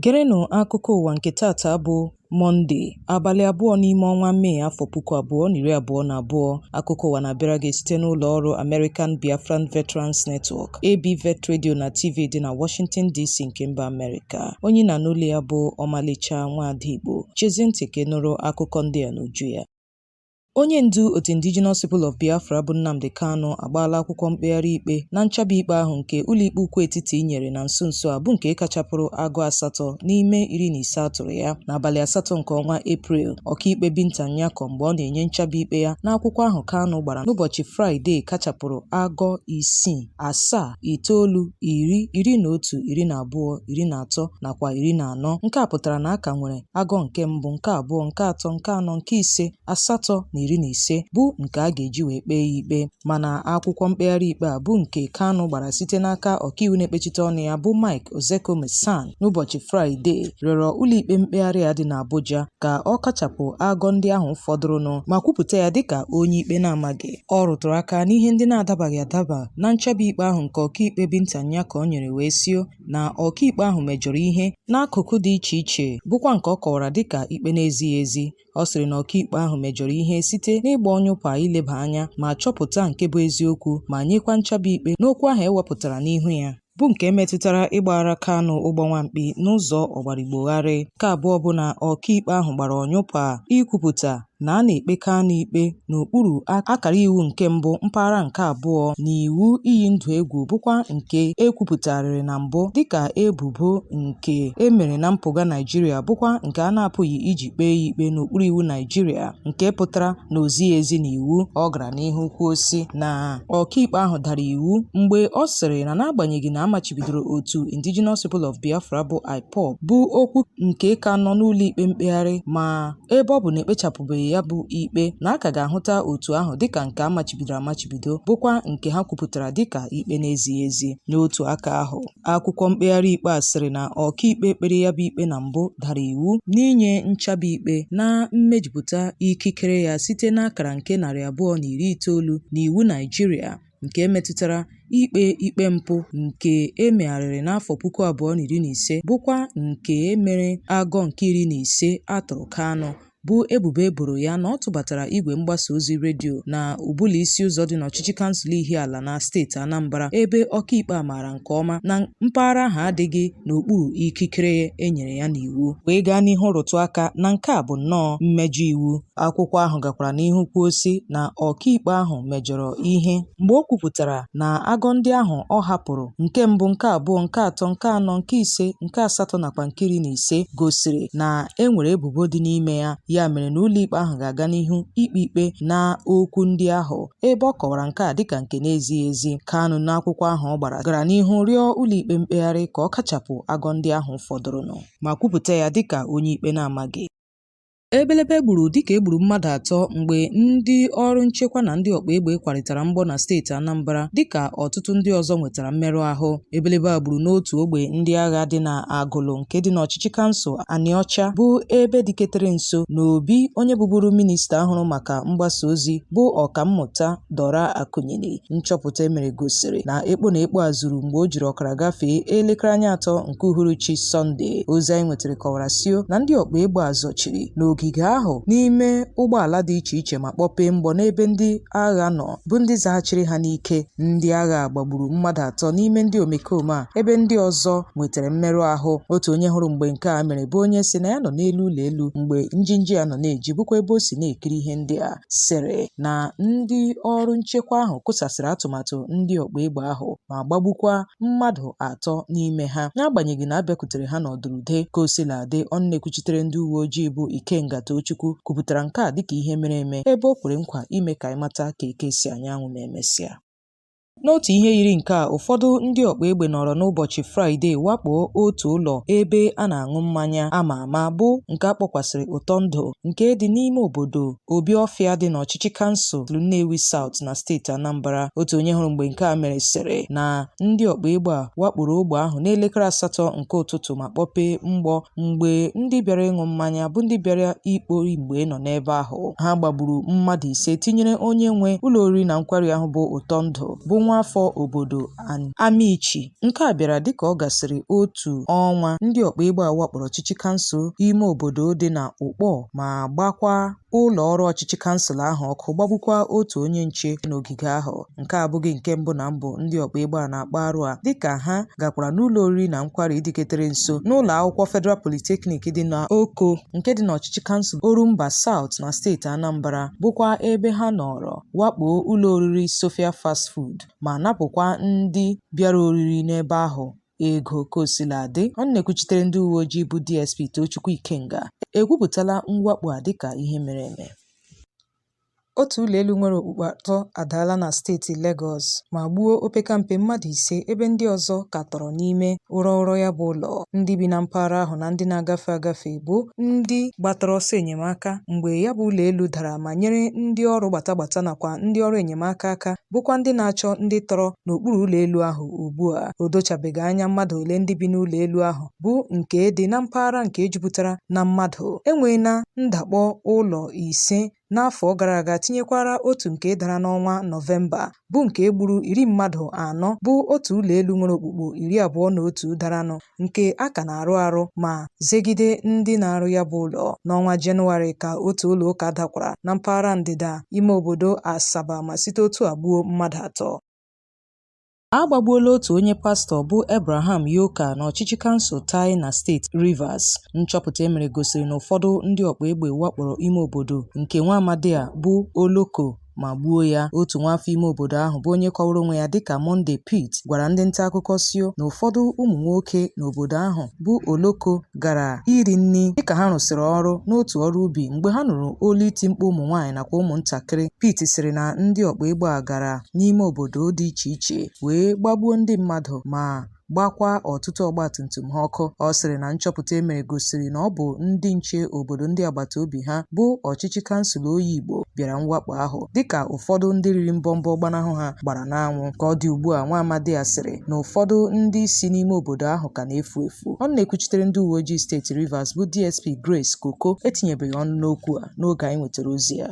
Gerenụ akụkọ ụwa nke tata bụ Mọnde, abalị 2 n'ime ọnwa Mee afọ 2022. Akụkọ ụwa na-abịara gị site n'ụlọ ọrụ American Biafran Veterans Network, ABVet Radio na TV dị na Washington DC nke mba Amerịka. Onye na n'ụlọ ya bụ Omalicha Nwada Igbo. Chezie ntị ka nụrụ akụkọ ndị a n'uju ya. Onye ndu otu Indigenous People of Biafra bụ Nnamdi Kanu agbaala akwụkwọ mkpegharị ikpe na nchabi ikpe ahụ nke ụlọikpe ukwu etiti nyere na nso a bụ nke kachapụrụ agụ 8 n'ime 15 atụrụ ya n'abalị 8 nke ọnwa Eprel. Ọkaikpe Binta Nyako mgbe ọ na-enye nchabi ikpe ya n'akwụkwọ ahụ Kanu gbara n'ụbọchị Fraịde kachapụrụ agụ 6, 7, 9, 10, 11, 12, 13 nakwa 14. Nke a pụtara na aka nwere agụ nke mbụ, nke abụọ, nke atọ, nke anọ, nke ise, 8 na 15 bụ nke a ga-eji wee kpee ya ikpe. Mana akwụkwọ mkpegharị ikpe a bụ nke Kanu gbara site n'aka ọkaiwu na-ekpechite ọnụ ya bụ Mike Ozekhome-San n'ụbọchị Fraịde rịọrọ ụlọikpe mkpegharị ya dị n'Abuja ka ọ kachapụ agụ ndị ahụ fọdụrụnụ ma kwupụta ya dịka onye ikpe na-amaghị. Ọ rụtụrụ aka n'ihe ndị na-adabaghị adaba na nchabi ikpe ahụ nke ọkaikpe Binta Nyako nyere wee sio na ọkaikpe ahụ mejọrọ ihe n'akụkụ dị iche iche bụkwa nke ọ kọwara dịka ikpe na-ezighị ezi. Ọ sịrị na ọkaikpe ahụ mejọrọ ihe site n'ịgba ọnyụkwa ileba anya ma chọpụta nke bụ eziokwu ma nyekwa nchabi ikpe n'okwu ahụ ewepụtara n'ihu ya bụ nke metụtara ịgbara Kanu ụgbọ nwamkpi n'ụzọ ọgbarigbogharị. Nke abụọ bụ na ọkaikpe ahụ gbara ọnyụkwa ikwupụta na a na-ekpe Kanu ikpe n'okpuru akara iwu nke mbụ mpaghara nke abụọ na iwu iyi ndụ egwu bụkwa nke ekwupụtarịrị na mbụ dịka ebubo nke emere na mpụga Naijiria bụkwa nke a na-apụghị iji kpee ya ikpe n'okpuru iwu Naijiria, nke pụtara na ozighị ezi na iwu. Ọ gara n'ihu kwuo sị na ọkaikpe ahụ dara iwu mgbe ọ sịrị na n'agbanyeghị na amachibidoro otu Indigenous People of Biafra bụ IPOB bụ okwu nke ka nọ n'ụlọikpe mkpegharị, ma ebe ọ bụ na ekpechapụbeghị ya bụ ikpe na a ka ga-ahụta otu ahụ dịka nke amachibido bụkwa nke ha kwupụtara dịka ikpe na-ezighị ezi. N'otu aka ahụ, akwụkwọ mkpegharị ikpe a sịrị na ọkaikpe kpere ya bụ ikpe na mbụ dara iwu n'inye nchabi ikpe na mmejupụta ikikere ya site n'akara nke 219 n'iwu Naijiria nke metụtara ikpe mpụ nke emegharịrị n'afọ 2015 bụkwa nke emere agụ nke 15 atụrụ Kanu bụ ebubo eboro ya na ọ tụbatara igwe mgbasa ozi redio na ụbụlụ isi ụzọ dị n'ọchịchị kansụl Ihiala na steeti Anambra, ebe ọkaikpe a maara nke ọma na mpaghara ahụ adịghị n'okpuru ikikere enyere ya n'iwu. Wee gaa n'ihu rụtụ aka na nke a bụ nnọọ mmejọ iwu. Akwụkwọ ahụ gakwara n'ihu kwuo sị na ọkaikpe ahụ mejọrọ ihe mgbe o kwupụtara na agụ ndị ahụ ọ hapụrụ nke mbụ, nke abụọ, nke atọ, nke anọ, nke ise, nke 8 nakwa nke 15 gosiri na e nwere ebubo dị n'ime ya. Ya mere na ụlọikpe ahụ ga-aga n'ihu ikpe ikpe na okwu ndị ahụ ebe ọ kọwara nke a dịka nke na-ezighị ezi. Kanu n'akwụkwọ ahụ ọ gbara gara n'ihu rịọ ụlọikpe mkpegharị ka ọ kachapụ agụ ndị ahụ fọdụrụnụ ma kwupụta ya dịka onye ikpe na-amaghị. Ebelebe gburu dịka egburu mmadụ 3 mgbe ndị ọrụ nchekwa na ndị ọkpa egbe kwarịtara mgbọ na steeti Anambra dịka ọtụtụ ndị ọzọ nwetara mmerụ ahụ. Ebelebe a gburu n'otu ogbe ndị agha dị na Agụlụ nke dị n'ọchịchị kansụl Anịọcha bụ ebe dịketere nso n'obi onye bụburu minista ahụrụ maka mgbasa ozi bụ ọkammụta Dora Akunyili. Nchọpụta emere gosiri na ekpo a zuru mgbe o jiri ọkara gafee elekere 3 nke uhuruchi Sọnde. Ozi anyị nwetara kọwara sio na ndị ọkpa egbe a zọchiri n'ogige ahụ n'ime ụgbọala dị iche iche ma kpọpee mgbọ n'ebe ndị agha nọ bụ ndị zaghachiri ha n'ike. Ndị agha gbagburu mmadụ 3 n'ime ndị omekome a, ebe ndị ọzọ nwetara mmerụ ahụ. Otu onye hụrụ mgbe nke a mere bụ onye si na ya nọ n'elu ụlọ elu mgbe njinji ya nọ na-eji bụkwa ebe o si na-ekiri ihe ndị a, sịrị na ndị ọrụ nchekwa ahụ kụsasịrị atụmatụ ndị ọkpa egbe ahụ ma gbagbukwa mmadụ 3 n'ime ha. N'agbanyeghị na abịakwutere ha n'ọdụrụde ka o sila dị, ọnụ na-ekwuchitere ndị uwe ojii bụ Ikenga Tochukwu kwupụtara nke a dịka ihe mere eme ebe o kwere nkwa ime ka anyị mata ka eke si anyanwụ ma emesịa. N'otu ihe yiri nke a, ụfọdụ ndị ọkpa egbe nọrọ n'ụbọchị Fraịde wakpo otu ụlọ ebe a na-aṅụ mmanya ama ama bụ nke a kpọkwasịrị Ụtọ Ndụ nke dị n'ime obodo Obiọfịa dị n'ọchịchị kansụl Nnewi South na steeti Anambra. Otu onye hụrụ mgbe nke a mere sịrị na ndị ọkpa egbe a wakporo ogbe ahụ n'elekere 8 nke ụtụtụ ma kpọpee mgbọ mgbe ndị bịara ịṅụ mmanya bụ ndị bịara ikpori mgbe nọ n'ebe ahụ. Ha gbagburu mmadụ 5 tinyere onye nwe ụlọ oriri na nkwari ahụ bụ Ụtọ Ndụ bụ nwa afọ obodo Amichi. Nke a bịara dịka ọ gasịrị otu ọnwa ndị ọkpa egbe a wakporo ọchịchị kansụl ime obodo dị na Ukpor ma gbakwa ụlọ ọrụ ọchịchị kansụl ahụ ọkụ, gbagbukwa otu onye nche n'ogige ahụ. Nke a abụghị nke mbụ na mbụ ndị ọkpa egbe a na-akpa arụ a, dịka ha gakwara n'ụlọ oriri na nkwari dịketere nso n'ụlọ akwụkwọ Federal Polytechnic dị na Oko nke dị n'ọchịchị kansụl Orumba South na steeti Anambra, bụkwa ebe ha nọrọ wakpo ụlọ oriri Sophia Fast Food ma napụkwa ndị bịara oriri n'ebe ahụ ego. Kosiladị, ọ na-ekwuchitere ndị uwe ojii bụ DSP Tochukwu Ikenga ekwupụtala mwakpo a dịka ihe mere eme. Otu ụlọ elu nwere okpukpe 3 adaala na steeti Lagos ma gbuo opekampe mmadụ 5 ebe ndị ọzọ ka tọrọ n'ime ụrọ ya bụ ụlọ. Ndị bi na mpaghara ahụ na ndị na-agafe agafe bụ ndị gbatara ọsọ enyemaka mgbe ya bụ ụlọ elu dara ma nyere ndị ọrụ gbatagbata nakwa ndị ọrụ enyemaka aka, bụkwa ndị na-achọ ndị tọrọ n'okpuru ụlọ elu ahụ ugbu a. O dochabeghị anya mmadụ ole ndị bi n'ụlọ elu ahụ bụ nke dị na mpaghara nke jupụtara na mmadụ. Enweela ndakpọ ụlọ 5 n'afọ gara aga, tinyekwara otu nke dara n'ọnwa Nọvemba bụ nke gburu 10 mmadụ 4, bụ otu ụlọ elu nwere okpukpu 21 daranụ nke a ka na-arụ arụ ma zegide ndị na-arụ ya bụ ụlọ. N'ọnwa Jenụwarị ka otu ụlọ ụka dakwara na mpaghara ndịda ime obodo Asaba ma site otu a gbuo mmadụ 3. A gbagbuola otu onye pastọ bụ Abraham Yoka n'ọchịchị kansụl Tai na steeti Rivers. Nchọpụta emere gosiri na ụfọdụ ndị ọkpa egbe wakporo ime obodo nke nwa amadi a bụ Oloko ma gbuo ya. Otu nwaafọ ime obodo ahụ bụ onye kọwara onwe ya dịka Monday Pete gwara ndị nta akụkọ sio na ụfọdụ ụmụ nwoke n'obodo ahụ bụ Oloko gara iri nri dịka ha rụsịrị ọrụ n'otu ọrụ ubi mgbe ha nụrụ olu iti mkpu ụmụ nwaanyị nakwa ụmụntakịrị. Pete sịrị na ndị ọkpa egbe a gara n'ime obodo dị iche iche wee gbagbuo ndị mmadụ ma gbakwa ọtụtụ ọgbatumtum ha ọkụ. Ọ sịrị na nchọpụta emere gosiri na ọ bụ ndị nche obodo ndị agbata obi ha bụ ọchịchị kansụl Oyi Igbo bịara mwakpo ahụ, dịka ụfọdụ ndị riri mbọmbọ gbanahụ ha gbara n'anwụ. Ka ọ dị ugbu a, nwa amadi a sịrị na ụfọdụ ndị si n'ime obodo ahụ ka na-efu efu. Ọ na-ekwuchitere ndị uwe ojii steeti Rivers bụ DSP Grace Koko etinyebeghị ọnụ n'okwu a n'oge anyị nwetara ozi ya.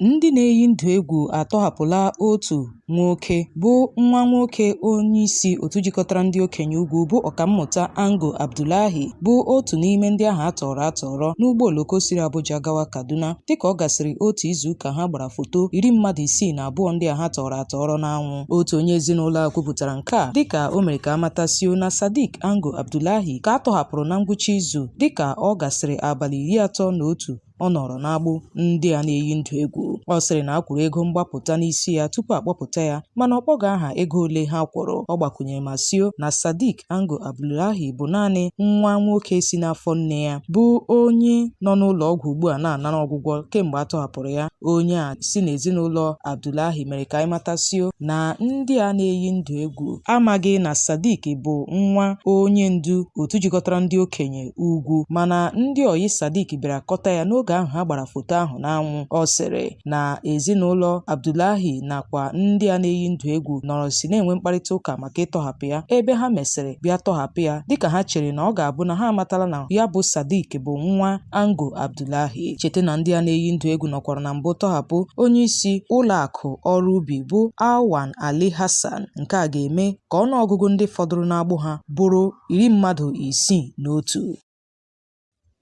Ndị na-eyi ndụ egwu atọhapụla otu nwoke bụ nwa nwoke onye isi otu jikọtara ndị okenye ugwu bụ ọkammụta Ango Abdullahi, bụ otu n'ime ndị ahụ atọrọ n'ụgbọ oloko siri Abuja gawa Kaduna, dịka ọ gasịrị otu izu ụka ha gbara foto 10 mmadụ 62 ndị a ha tọrọ n'anwụ. Otu onye ezinụlọ a kwupụtara nke a dịka o mere ka amatasio na Sadiq Ango Abdullahi ka a tọhapụrụ na ngwụcha izu dịka ọ gasịrị abalị 31 ọ nọrọ n'agbụ ndị a na-eyi ndụ egwu. Ọ sịrị na a kwụrụ ego mgbapụta n'isi ya tupu akpọpụta ya, mana ọ kpọghị aha ego ole ha kwụrụ. Ọ gbakwunyere ma sio na Sadiq Ango Abdullahi bụ naanị nwa nwoke si n'afọ nne ya, bụ onye nọ n'ụlọ ọgwụ ugbu a na-anara ọgwụgwọ kemgbe a tọhapụrụ ya. Onye a si n'ezinụlọ Abdullahi mere ka anyị matasio na ndị a na-eyi ndụ egwu amaghị na Sadiq bụ nwa onye ndu otu jikọtara ndị okenye ugwu, mana ndị oyi Sadiq bịara kọta ya n'oge ahụ ha gbara foto ahụ n'anwụ. Ọ sịrị na ezinụlọ Abdullahi nakwa ndị a na-eyi ndụ egwu nọrọ si na-enwe mkparịta ụka maka ịtọhapụ ya, ebe ha mesịrị bịa tọhapụ ya dịka ha chere na ọ ga-abụ na ha amatala na ya bụ Sadiq bụ nwa Ango Abdullahi. Cheta na ndị a na-eyi ndụ egwu nọkwara na mbụ tọhapụ onye isi ụlọ akụ ọrụ ubi bụ Awan Ali Hassan. Nke a ga-eme ka ọnụọgụgụ ndị fọdụrụ n'agbụ ha bụrụ 10 mmadụ 61.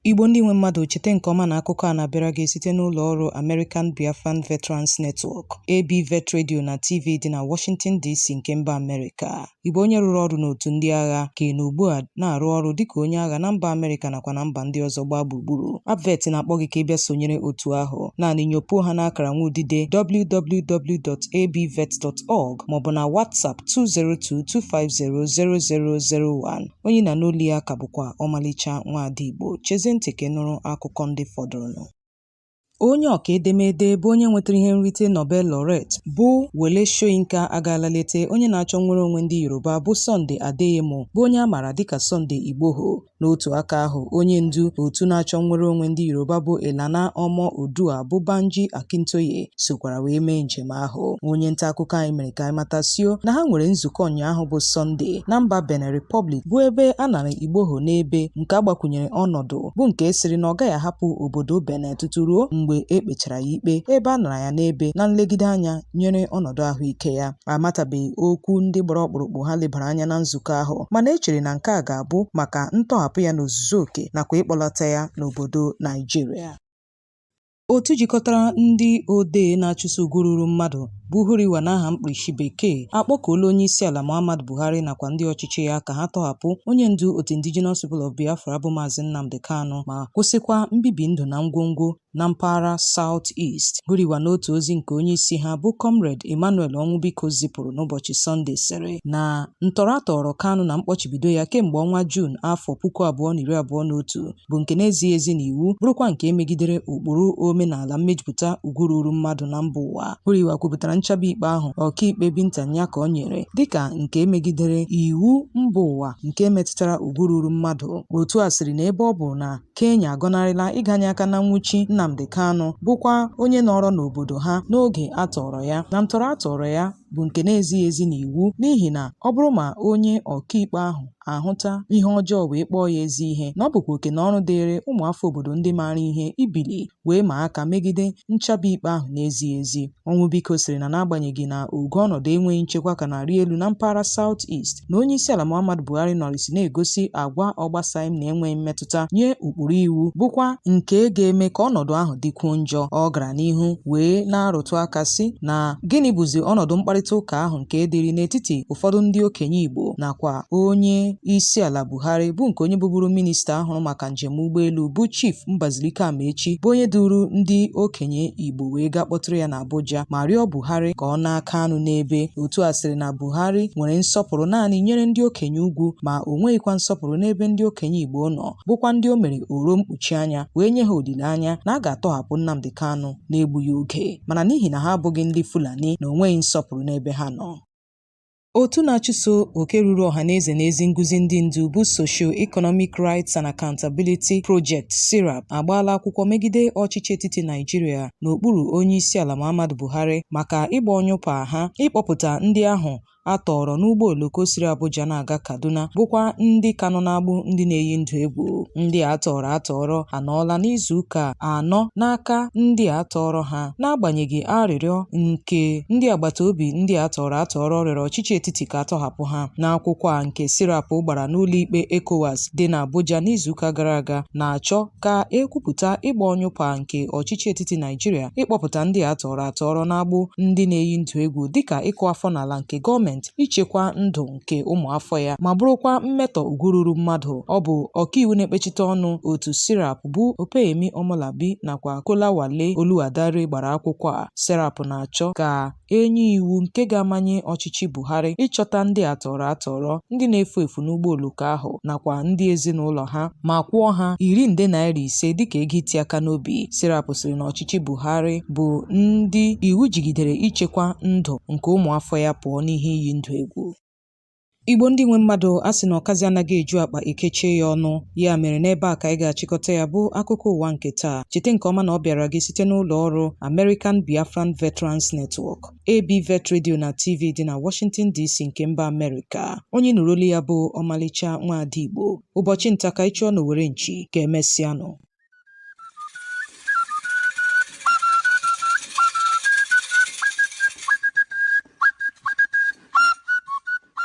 Igbo ndị nwe mmadụ, chete nke ọma na akụkọ a na-abịara gị site n'ụlọ ọrụ American Biafran Veterans Network ABVet Radio na TV dị na Washington DC nke mba Amerịka. Igbo onye rụrụ ọrụ n'otu ndị agha ka ị na ugbu a na-arụ ọrụ dịka onye agha na mba Amerịka nakwa na mba ndị ọzọ gbaa gburugburu. ABVet na-akpọ gị ka ị bịa sonyere otu ahụ. Naanị nyopuo ha n'akara nwaodide www.abvet.org maọbụ na WhatsApp 202-250-0001. Onye na n'olu ya ka bụkwa Omalicha Nwada Igbo. Cheze ntị ka nụrụ akụkọ ndị fọdụrụnụ. Onye ọka edemede bụ onye nwetara ihe nrite Nobel laureate bụ Wole Soyinka agaala lete onye na-achọ nnwere onwe ndị Yoruba bụ Sunday Adeyemo, bụ onye a maara dịka Sunday Igboho. N'otu aka ahụ, onye ndu otu na-achọ nnwere onwe ndị Yoruba bụ Elana Omo Odua bụ Banji Akintoye sokwara wee mee njem ahụ. Onye nta akụkọ anyị mere ka anyị matasio na ha nwere nzukọ ụnyaahụ bụ Sunday na mba Benin Republic, bụ ebe a nara Igboho n'ebe nke agbakwunyere ọnọdụ bụ nke sịrị na ọ gaghị ahapụ obodo Benin tutu ruo mgbe mgbe ekpechara ya ikpe ebe a nara ya n'ebe na nlegide anya nyere ọnọdụ ahụike ya. Amatabeghị okwu ndị gbara ọkpụrụkpụ ha lebara anya na nzukọ ahụ, mana echere na nke a ga-abụ maka ntọhapụ ya n'ozuzu oke nakwa ịkpọlata ya n'obodo Naijiria. Otu jikọtara ndị odee na-achụso ugwu ruru mmadụ bụ Huriwa n'aha mkpirisi bekee akpọkuola onyeisiala Muhammadu Buhari nakwa ndị ọchịchị ya ka ha tọhapụ onye ndu otu Indigenous People of Biafra bụ Maazị Nnamdi Kanu ma kwụsịkwa mbibi ndụ na ngwongwo na mpaghara South East. Huriwa n'otu ozi nke onyeisi ha bụ Comrade Emmanuel Onwubiko zipụrụ n'ụbọchị Sọnde sịrị na ntọrọ atọrọ Kanu na mkpọchibido ya kemgbe ọnwa Juun afọ 2021 bụ nke na-ezighị ezi n'iwu bụrụkwa nke emegidere ụkpụrụ omenala mmejupụta ugwu ruru mmadụ na mba ụwa. Huriwa kwupụtara nchaba ikpe ahụ ọkaikpe Binta Nyako nyere dịka nke emegidere iwu mba ụwa nke metụtara ugwu ruru mmadụ. Otu a sịrị na ebe ọ bụ na Kenya agọnarịla ịganye aka na nwụchi Nnamdi Kanu bụkwa onye nọrọ n'obodo ha n'oge atọrọ ya, na ntọrọ atọrọ ya bụ nke na-ezighị ezi n'iwu n'ihi na ọ bụrụ ma onye ọkaikpe ahụ ahụta ihe ọjọọ wee kpọọ ya ezi ihe, na ọ bụkwa oke na ọrụ dịịrị ụmụafọ obodo ndị maara ihe ibili wee ma aka megide nchaba ikpe ahụ na-ezighị ezi. Onwubiko sịrị na n'agbanyeghị na ogo ọnọdụ enweghị nchekwa ka na-arị elu na mpaghara South East, na onyeisiala Muhammadu Buhari nọrịsị na-egosi agwa ọgbasaghị na enweghị mmetụta nye ụkpụrụ iwu bụkwa nke ga-eme ka ọnọdụ ahụ dịkwuo njọ. Ọ gara n'ihu wee na-arụtụ aka sị na gịnị bụzi ọnọdụ mkparịta ụka ahụ nke dịrị n'etiti ụfọdụ ndị okenye Igbo nakwa onye isi ala Buhari bụ nke onye bụburu minista ahụrụ maka njem ụgbọelu bụ Chief Mbazilike Amaechi bụ onye duru ndị okenye Igbo wee gaa kpọtụrụ ya n'Abuja ma rịọ Buhari ka ọ na-aka anụ n'ebe. Otu a sịrị na Buhari nwere nsọpụrụ naanị nyere ndị okenye ugwu ma o nweghịkwa nsọpụrụ n'ebe ndị okenye Igbo nọ, bụkwa ndị o mere oro mkpuchi anya wee nye ha olileanya na a ga-atọhapụ Nnamdi Kanu na-egbughị oge, mana n'ihi na ha abụghị ndị Fulani na o nweghị nsọpụrụ n'ebe ha nọ. Otu na-achụso oke ruru ọhaneze na ezi nguzi ndị ndu bụ Socio-Economic Rights and Accountability Project (SERAP) agbaala akwụkwọ megide ọchịchị etiti Naijiria n'okpuru onyeisiala Muhammadu Buhari maka ịgba ọnyụpa ha ịkpọpụta ndị ahụ atọrọ n'ụgbọ oloko siri Abuja na-aga Kaduna bụkwa ndị ka nọ n'agbụ ndị na-eyi ndụ egwu. Ndị atọrọ anọọla n'izuụka 4 n'aka ndị atọrọ ha, n'agbanyeghị arịrịọ nke ndị agbata obi ndị atọrọ rịọrọ ọchịchị etiti ka atọhapụ ha. N'akwụkwọ a nke SERAP gbara n'ụlọikpe ECOWAS dị n'Abuja n'izuụka gara aga na-achọ ka ekwupụta ịgba ọnyụpa nke ọchịchị etiti Naijiria ịkpọpụta ndị atọrọ n'agbụ ndị na-eyi ndụ egwu dịka ịkụ afọ n'ala nke gọọmenti ichekwa ndụ nke ụmụafọ ya ma bụrụkwa mmetọ ugwu ruru mmadụ. Ọ bụ ọkaiwu na-ekpechite ọnụ otu SERAP bụ Opeyemi Omolabi nakwa Kolawale Oluwadare gbara akwụkwọ a. SERAP na-achọ ka enye iwu nke ga-amanye ọchịchị Buhari ịchọta ndị atọrọ ndị na-efu efu n'ụgbọ oloko ahụ nakwa ndị ezinụlọ ha ma kwụọ ha $50 dịka ego iti aka n'obi. SERAP sịrị na ọchịchị Buhari bụ ndị iwu jigidere ichekwa ndụ nke ụmụafọ ya pụọ n'ihe iyi ndụ egwu. Igbo ndị nwe mmadụ a sị na ọkazi anaghị eju akpa ekechie ya ọnụ, ya mere n'ebe a ka anyị ga-achịkọta ya bụ akụkọ ụwa nke taa. Cheta nke ọma na ọ bịara gị site n'ụlọ ọrụ American Biafran Veterans Network ABVet Radio na TV dị na Washington DC nke mba Amerịka. Onye nụrụ olu ya bụ Omalicha Nwada Igbo. Ụbọchị nta ka ịchọ n'Owere nchi ka emesịanụ.